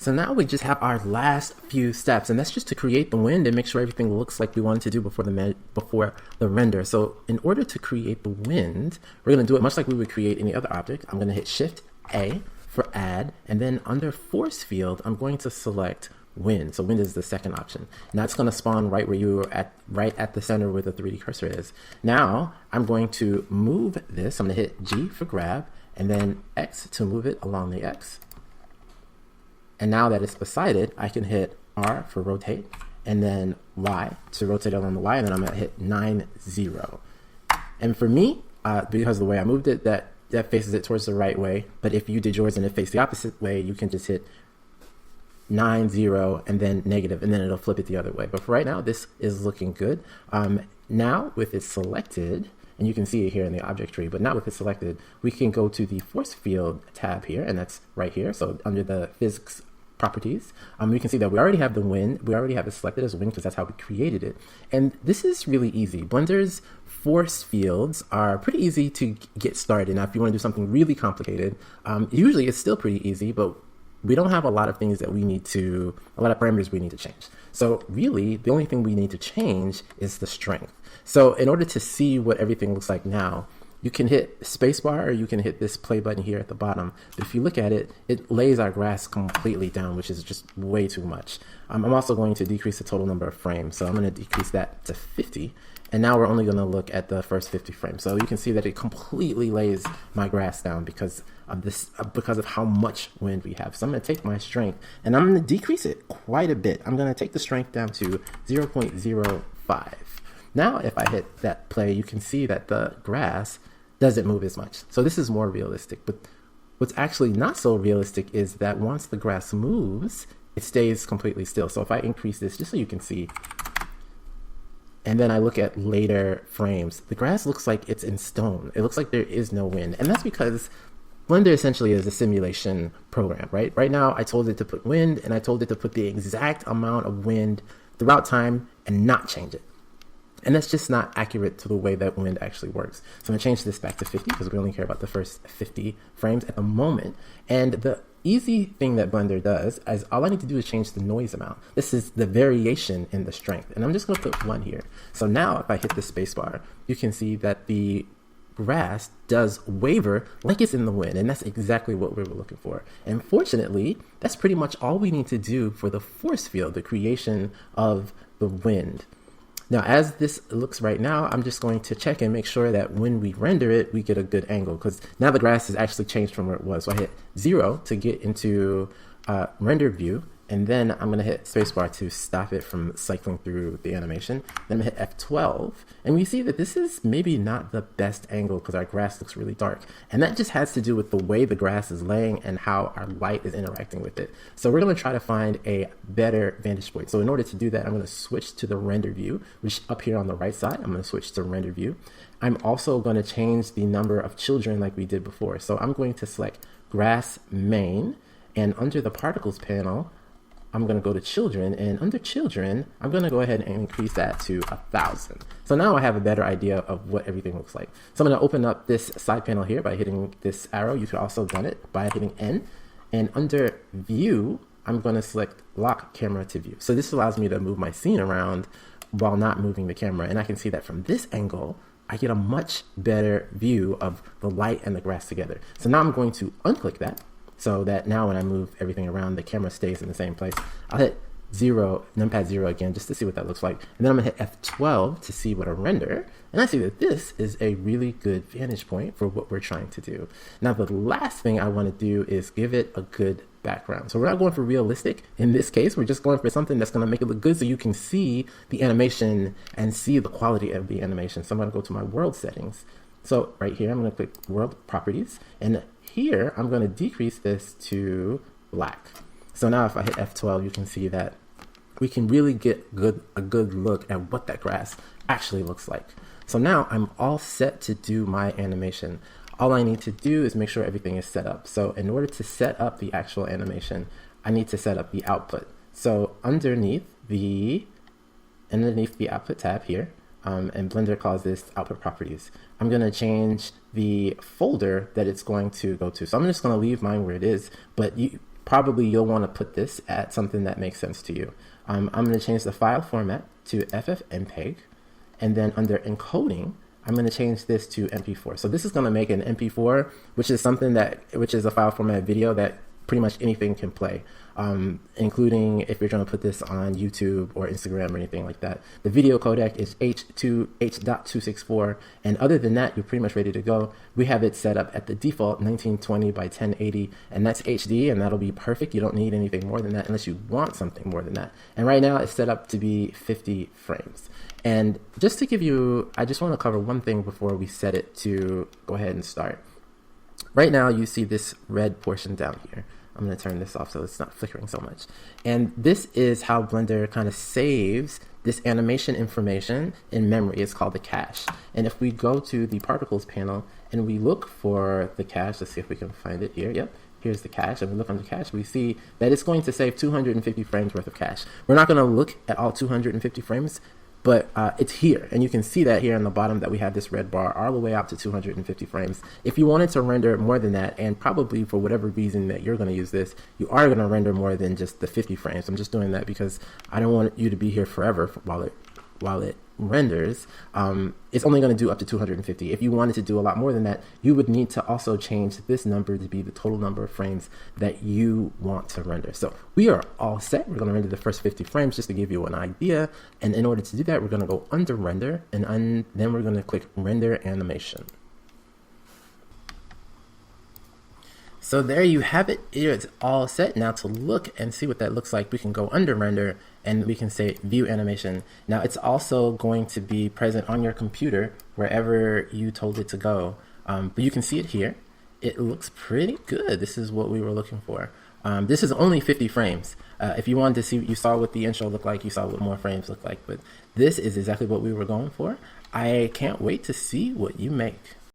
So now we just have our last few steps, and that's just to create the wind and make sure everything looks like we wanted to do before the render. So in order to create the wind, we're going to do it much like we would create any other object. I'm going to hit Shift A for add, and then under force field, I'm going to select wind. So wind is the second option. And that's going to spawn right where you were at, right at the center where the 3D cursor is. Now I'm going to move this. I'm going to hit G for grab, and then X to move it along the X. And now that it's beside it, I can hit R for rotate, and then Y to rotate it on the Y, and then I'm gonna hit 9, 0. And for me, because of the way I moved it, that faces it towards the right way. But if you did yours and it faced the opposite way, you can just hit 9, 0, and then negative, and then it'll flip it the other way. But for right now, this is looking good. Now with it selected, and you can see it here in the object tree, but not with it selected, we can go to the force field tab here, and that's right here. So under the physics properties, we can see that we already have the wind. We already have it selected as wind because that's how we created it. And this is really easy. Blender's force fields are pretty easy to get started. Now, if you want to do something really complicated, usually it's still pretty easy, but we don't have a lot of things that we need to, a lot of parameters we need to change. So really, the only thing we need to change is the strength. So in order to see what everything looks like now, you can hit spacebar or you can hit this play button here at the bottom. But if you look at it, it lays our grass completely down, which is just way too much. I'm also going to decrease the total number of frames. So I'm going to decrease that to 50. And now we're only going to look at the first 50 frames. So you can see that it completely lays my grass down because of this, because of how much wind we have. So I'm going to take my strength and I'm going to decrease it quite a bit. I'm going to take the strength down to 0.05. Now, if I hit that play, you can see that the grass doesn't move as much. So this is more realistic. But what's actually not so realistic is that once the grass moves, it stays completely still. So if I increase this, just so you can see, and then I look at later frames, the grass looks like it's in stone. It looks like there is no wind. And that's because Blender essentially is a simulation program, right? Right now, I told it to put wind, and I told it to put the exact amount of wind throughout time and not change it. And that's just not accurate to the way that wind actually works. So I'm gonna change this back to 50 because we only care about the first 50 frames at the moment. And the easy thing that Blender does is all I need to do is change the noise amount. This is the variation in the strength. And I'm just gonna put 1 here. So now if I hit the spacebar, you can see that the grass does waver like it's in the wind, and that's exactly what we were looking for. And fortunately, that's pretty much all we need to do for the force field, the creation of the wind. Now, as this looks right now, I'm just going to check and make sure that when we render it, we get a good angle, because now the grass has actually changed from where it was. So I hit 0 to get into render view, and then I'm going to hit spacebar to stop it from cycling through the animation. Then I'm going to hit F12, and we see that this is maybe not the best angle because our grass looks really dark. And that just has to do with the way the grass is laying and how our light is interacting with it. So we're going to try to find a better vantage point. So in order to do that, I'm going to switch to the render view, which up here on the right side, I'm going to switch to render view. I'm also going to change the number of children like we did before. So I'm going to select grass main, and under the particles panel, I'm going to go to children, and under children, I'm going to go ahead and increase that to 1,000. So now I have a better idea of what everything looks like. So I'm going to open up this side panel here by hitting this arrow. You could also have done it by hitting N. And under view, I'm going to select lock camera to view. So this allows me to move my scene around while not moving the camera. And I can see that from this angle, I get a much better view of the light and the grass together. So now I'm going to unclick that, so that now when I move everything around, the camera stays in the same place. I'll hit 0, numpad 0 again, just to see what that looks like. And then I'm gonna hit F12 to see what I render. And I see that this is a really good vantage point for what we're trying to do. Now, the last thing I wanna do is give it a good background. So we're not going for realistic. In this case, we're just going for something that's gonna make it look good so you can see the animation and see the quality of the animation. So I'm gonna go to my world settings. So right here, I'm gonna click world properties, and here, I'm going to decrease this to black. So now if I hit F12, you can see that we can really get a good look at what that grass actually looks like. So now I'm all set to do my animation. All I need to do is make sure everything is set up. So in order to set up the actual animation, I need to set up the output. So underneath the output tab here, and Blender calls this output properties, I'm going to change the folder that it's going to go to. So I'm just going to leave mine where it is, but probably you'll want to put this at something that makes sense to you. I'm going to change the file format to FFmpeg, and then under encoding, I'm going to change this to MP4. So this is going to make an MP4, which is a file format video that pretty much anything can play, including if you're trying to put this on YouTube or Instagram or anything like that. The video codec is H.264, and other than that, you're pretty much ready to go. We have it set up at the default 1920 by 1080, and that's HD, and that'll be perfect. You don't need anything more than that unless you want something more than that. And right now, it's set up to be 50 frames. And just to give you, I just want to cover one thing before we set it to go ahead and start. Right now, you see this red portion down here. I'm going to turn this off so it's not flickering so much. And this is how Blender kind of saves this animation information in memory. It's called the cache. And if we go to the particles panel and we look for the cache, let's see if we can find it here. Yep, here's the cache. And we look on the cache, we see that it's going to save 250 frames worth of cache. We're not going to look at all 250 frames, but it's here, and you can see that here on the bottom that we have this red bar all the way up to 250 frames. If you wanted to render more than that, and probably for whatever reason that you're going to use this, you are going to render more than just the 50 frames. I'm just doing that because I don't want you to be here forever while it renders. It's only going to do up to 250. If you wanted to do a lot more than that, you would need to also change this number to be the total number of frames that you want to render. So we are all set. We're going to render the first 50 frames just to give you an idea. And in order to do that, we're going to go under render, and then we're going to click render animation. So there you have it. It's all set. Now to look and see what that looks like, we can go under render and we can say view animation. Now it's also going to be present on your computer wherever you told it to go. But you can see it here. It looks pretty good. This is what we were looking for. This is only 50 frames. If you wanted to see, you saw what the intro looked like, you saw what more frames look like, but this is exactly what we were going for. I can't wait to see what you make.